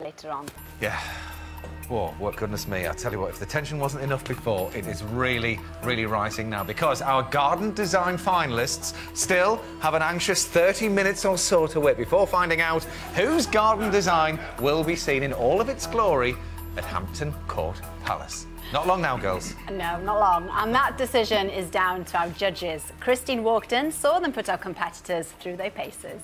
later on. Yeah. Whoa, what goodness me. I tell you what, if the tension wasn't enough before, it is really, really rising now because our garden design finalists still have an anxious 30 minutes or so to wait before finding out whose garden design will be seen in all of its glory at Hampton Court Palace. Not long now, girls. No, not long. And that decision is down to our judges. Christine Walkden saw them put our competitors through their paces.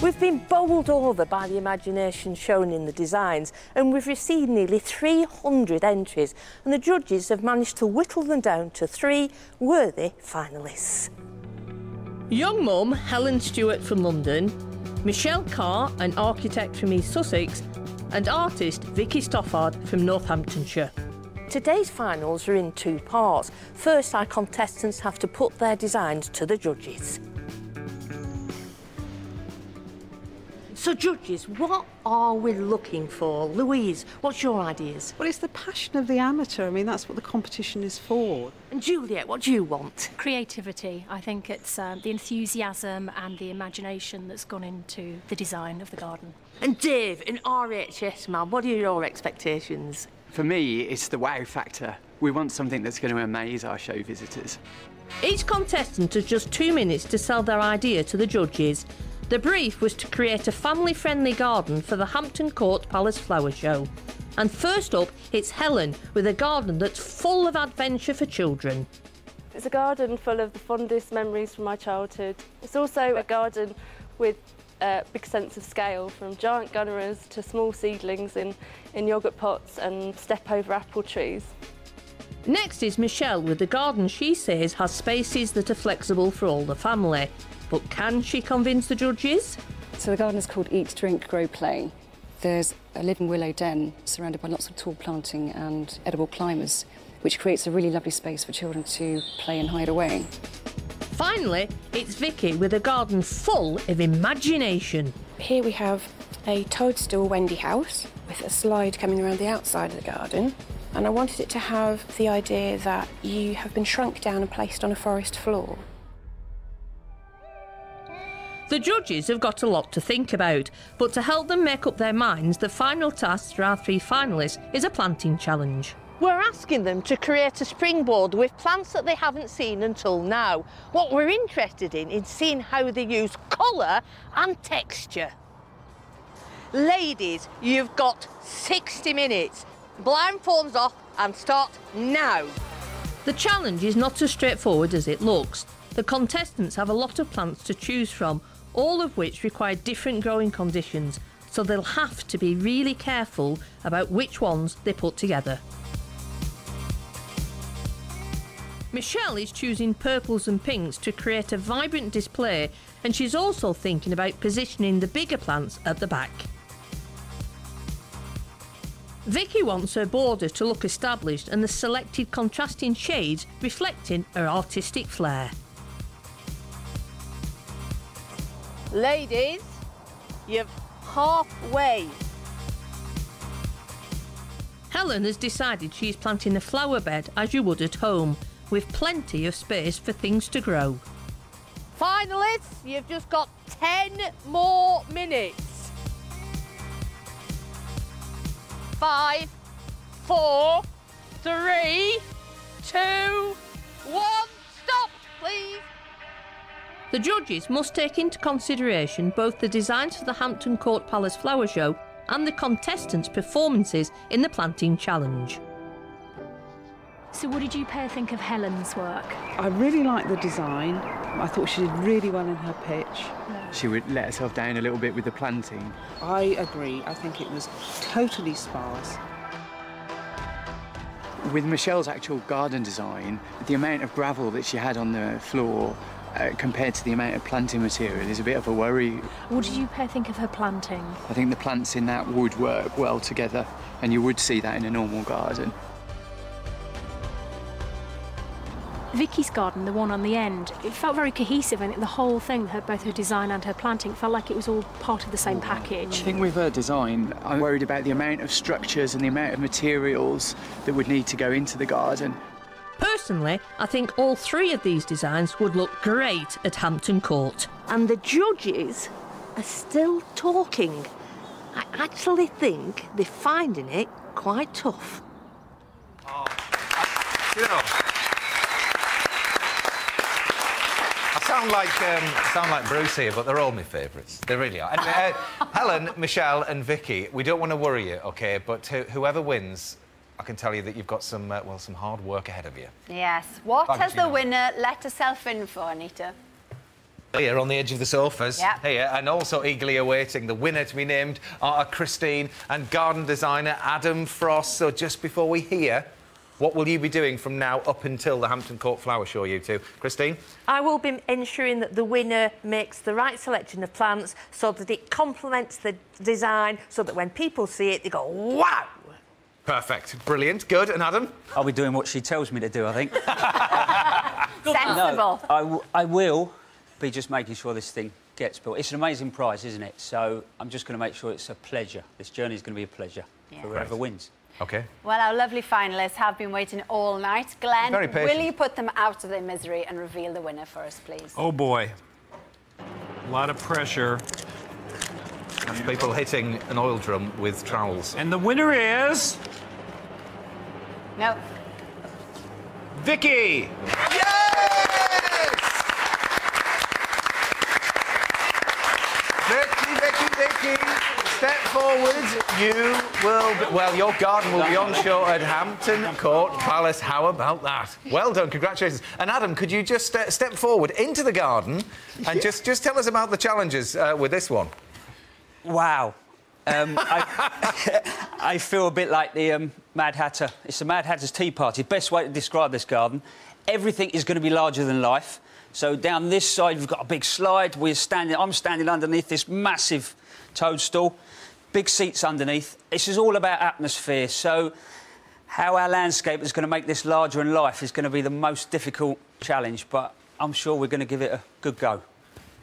We've been bowled over by the imagination shown in the designs, and we've received nearly 300 entries, and the judges have managed to whittle them down to 3 worthy finalists. Young mum Helen Stewart from London, Michelle Carr, an architect from East Sussex, and artist Vicky Stoffard from Northamptonshire. Today's finals are in 2 parts. First, our contestants have to put their designs to the judges. So, judges, what are we looking for? Louise, what's your ideas? Well, it's the passion of the amateur. I mean, that's what the competition is for. And Juliet, what do you want? Creativity. I think it's the enthusiasm and the imagination that's gone into the design of the garden. And Dave, an RHS man, what are your expectations? For me, it's the wow factor. We want something that's going to amaze our show visitors. Each contestant has just 2 minutes to sell their idea to the judges. The brief was to create a family-friendly garden for the Hampton Court Palace Flower Show. And first up, it's Helen with a garden that's full of adventure for children. It's a garden full of the fondest memories from my childhood. It's also a garden with a big sense of scale, from giant gunneras to small seedlings in yoghurt pots and step-over apple trees. Next is Michelle with a garden she says has spaces that are flexible for all the family. But can she convince the judges? So the garden is called Eat, Drink, Grow, Play. There's a living willow den surrounded by lots of tall planting and edible climbers, which creates a really lovely space for children to play and hide away. Finally, it's Vicky with a garden full of imagination. Here we have a toadstool Wendy house with a slide coming around the outside of the garden. And I wanted it to have the idea that you have been shrunk down and placed on a forest floor. The judges have got a lot to think about, but to help them make up their minds, the final task for our 3 finalists is a planting challenge. We're asking them to create a springboard with plants that they haven't seen until now. What we're interested in is seeing how they use colour and texture. Ladies, you've got 60 minutes. Blindfolds off and start now. The challenge is not as straightforward as it looks. The contestants have a lot of plants to choose from, all of which require different growing conditions, so they'll have to be really careful about which ones they put together. Michelle is choosing purples and pinks to create a vibrant display, and she's also thinking about positioning the bigger plants at the back. Vicky wants her border to look established and the selected contrasting shades reflecting her artistic flair. Ladies, you're halfway. Helen has decided she's planting a flower bed as you would at home, with plenty of space for things to grow. Finalists, you've just got 10 more minutes. 5, 4, 3, 2, 1, stop, please. The judges must take into consideration both the designs for the Hampton Court Palace Flower Show and the contestants' performances in the planting challenge. So what did you pair think of Helen's work? I really like the design. I thought she did really well in her pitch. She would let herself down a little bit with the planting. I agree. I think it was totally sparse. With Michelle's actual garden design, the amount of gravel that she had on the floor compared to the amount of planting material is a bit of a worry. What did you pair think of her planting? I think the plants in that would work well together, and you would see that in a normal garden. Vicky's garden, the one on the end, it felt very cohesive, and the whole thing, both her design and her planting, felt like it was all part of the same package. I think with her design, I'm worried about the amount of structures and the amount of materials that would need to go into the garden. Personally, I think all three of these designs would look great at Hampton Court. And the judges are still talking. I actually think they're finding it quite tough. Oh, you know, I sound like Bruce here, but they're all my favourites. They really are. Anyway, Helen, Michelle and Vicky, we don't want to worry you, OK? But whoever wins, I can tell you that you've got some, well, some hard work ahead of you. Yes. What has the winner let herself in for, Anita? Here on the edge of the sofas, yep. Here, and also eagerly awaiting the winner to be named are Christine and garden designer Adam Frost. So just before we hear, what will you be doing from now up until the Hampton Court Flower Show, you two? Christine? I will be ensuring that the winner makes the right selection of plants so that it complements the design, so that when people see it, they go, wow! Perfect. Brilliant. Good. And Adam? I'll be doing what she tells me to do, I think. Sensible. No, I will be just making sure this thing gets built. It's an amazing prize, isn't it? So I'm just going to make sure it's a pleasure. This journey is going to be a pleasure for whoever wins. OK. Well, our lovely finalists have been waiting all night. Glenn, very patient. will you put them out of their misery and reveal the winner for us, please? Oh, boy. A lot of pressure. That's people hitting an oil drum with trowels. And the winner is... No. Vicky! Yes! Vicky, step forward. You will be, well, your garden will be on show at Hampton Court Palace. How about that? Well done, congratulations. And Adam, could you just step forward into the garden and just tell us about the challenges with this one? Wow. I feel a bit like the Mad Hatter. It's the Mad Hatter's Tea Party. Best way to describe this garden. Everything is going to be larger than life. So down this side, we've got a big slide. I'm standing underneath this massive toadstool. Big seats underneath. This is all about atmosphere. So how our landscape is going to make this larger in life is going to be the most difficult challenge, but I'm sure we're going to give it a good go.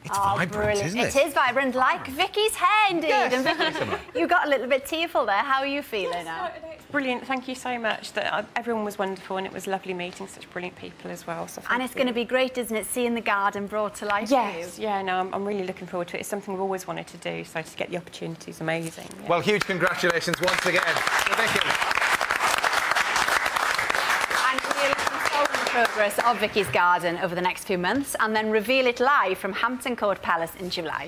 It's vibrant, brilliant. isn't it? It is vibrant, like Vicky's hair, indeed. Yes. And Vicky, you got a little bit tearful there. How are you feeling now? It's brilliant. Thank you so much. Everyone was wonderful, and it was lovely meeting such brilliant people as well. So and it's going to be great, isn't it, seeing the garden brought to life? Yes, yeah, no, I'm really looking forward to it. It's something we've always wanted to do, so to get the opportunity is amazing. Yeah. Well, huge congratulations once again to Vicky. And we'll follow the progress of Vicky's garden over the next few months and then reveal it live from Hampton Court Palace in July.